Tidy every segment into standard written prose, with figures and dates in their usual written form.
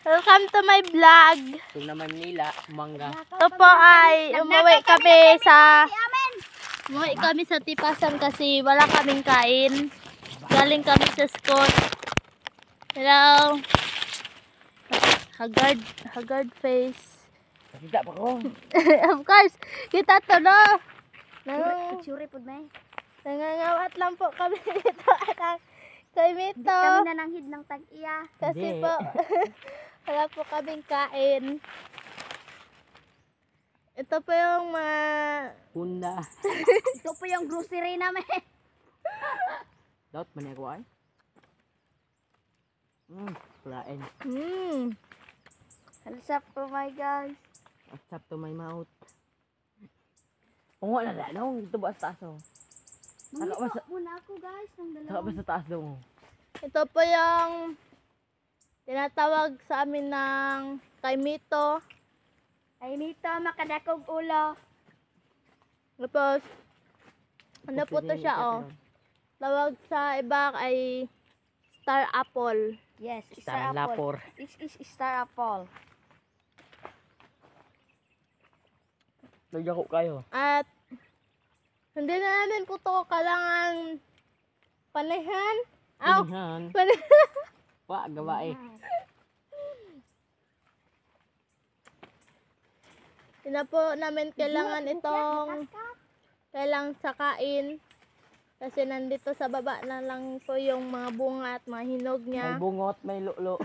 Welcome to my vlog. Ito naman nila, mangga. Ito po ay umuwi kami sa Tipasan kasi wala kaming kain. Galing kami sa school. Hello. Haggard face. Nakita pa ko. Of course, kita to no. Sure po may. Nangangawat lang po kami dito. Kay Mito. Kami nananghid ng tag-iya. Kasi Hindi. po, wala po kaming kain. Ito po yung mga... Punda. Ito po yung grocery namin. Dapat man ako ay. Kulain. What's up po my guys? What's up to my mouth? Kung wala na, no? Ito ba sa taas oh? Mamito muna ako guys ng Saka ba dalawa. sa taas daw? Ito po yung tinatawag sa amin ng kay Mito. Ay nito makadakog ulo. Tapos, ano po to siya oh? Tawag sa iba ay star apple. Yes, Star lapor. This is star apple. Nagyako kayo. At hindi na namin po to kailangan panihan. Aw! Panihan. Panihan. Wa, gawa eh. Hindi na po namin kailangan itong kailangan sakain. Kasi nandito sa baba na lang po yung mga bunga at mga hinog May niya. bungot, may lulo.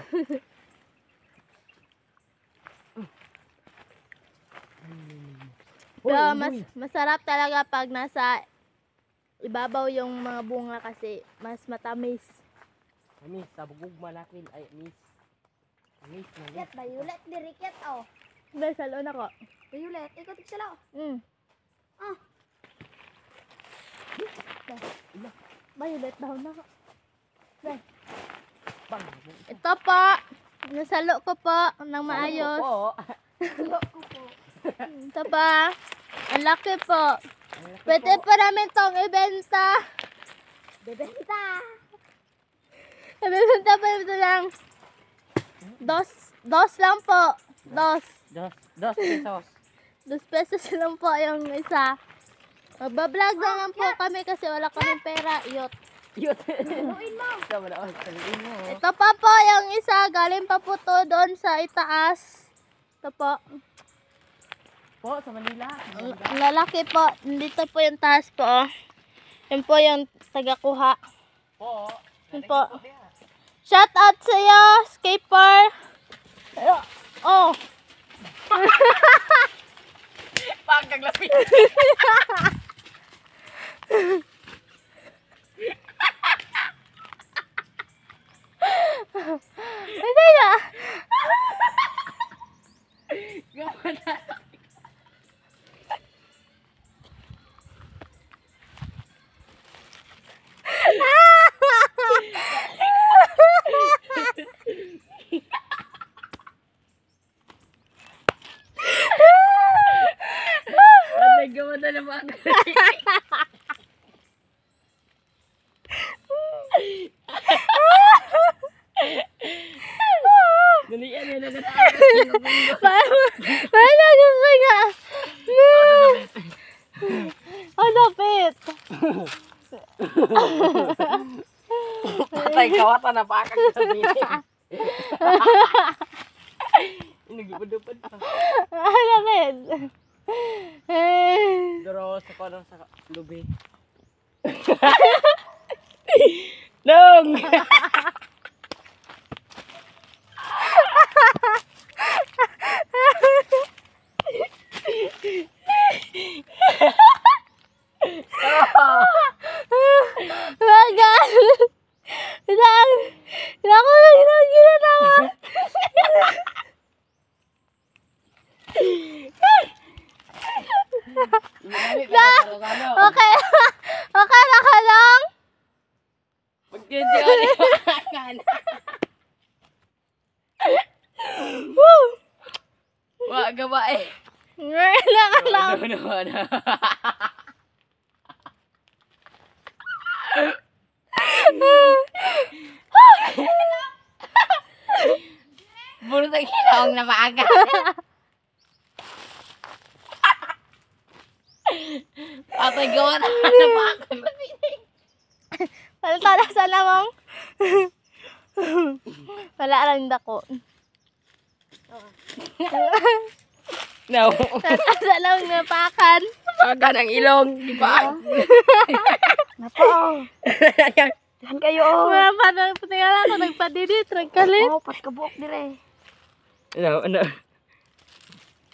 Pero masarap talaga pag nasa ibabaw yung mga bunga kasi mas matamis. Miss, sabugog malakil. Ay, miss. Miss, Ket bayulet diri ket oh. May salon ako. Bayulet ikot sila. Ah. Violet daw na. Bang. Ito po. Nasalo ko po ng maayos. Ito pa. Ang laki po. Pwede pa namin tong ibenta. Bebenta. Ibenta pa ito lang. Dos lang po. Dos Dos pesos. lang po yung isa. Magbablog na lang po kami kasi wala kaming pera. Iyot. Yut. Luin mo. Sama na ako. Sabihin mo. Ito pa po yung isa. Galing pa po to doon sa itaas. Ito po. Po, sa Manila. Ang lalaki po. Dito po yung taas po. Oh. Yun po yung tagakuha. Po. Yun po. Shout out sa iyo, Skaper. Oh. Pagkaglapit. Hindi na. Gawa na. Gawa na naman. Dalian nila na tayo. Paano gusto nga? Ang lapit. Patay kawata na pakag sa bilik. Nagipad-upad pa. Ang lapit. Pero sa kanang sa lubi. Nong! Bagal. Ilang ko lang ginagawa. Okay. Okay na ka lang. Pagkindi ko na Woo! Wa gawa eh. Ngayon ka lang. Ano. siguro sa ginaong na maaga. Patay gawa na maaga. Palta na sa lamang. Wala lang dako. No. Palta sa lamang napakan. Maaga ng ilong. Di ba? Napa oh. Yan kayo oh. Wala pa na patingala ko nagpadidit. Nagkalit. Oh, pat kabuok dire. Ano?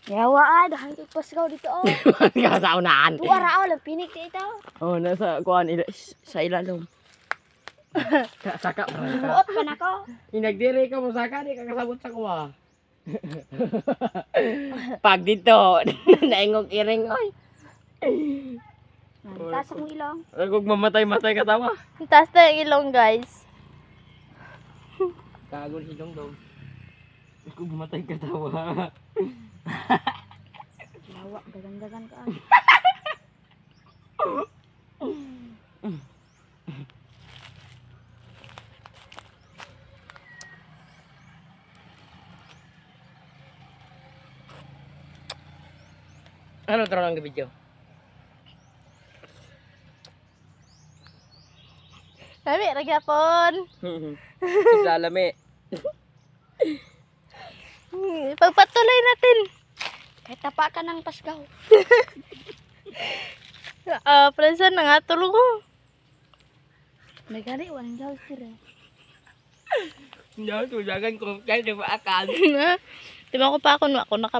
Yawa ah, dahan kay pasgaw dito oh. Ka sa unahan. Tuara oh, lang pinik dito. Oh, nasa kuan sa ilalom. Saka Buot pa na ko. Inagdiri ka mo saka di ka kasabot sa kuha. Pag dito, naingog iring oy. Taas ang ilong. Agog mamatay-matay ka tawa. Taas na yung ilong guys. Kagol ilong daw. Agog mamatay ka tawa. Yawa, dagan-dagan ka. Ano taro ng video? Sabi, ragyapon. Isalami. Pagpatuloy natin. Kahit tapa ka ng pasgaw. Presa na nga tulog ko. May gari, walang jaw dire. Hindi ako tujagan kung kaya di ba akal. Diba ko pa ako naka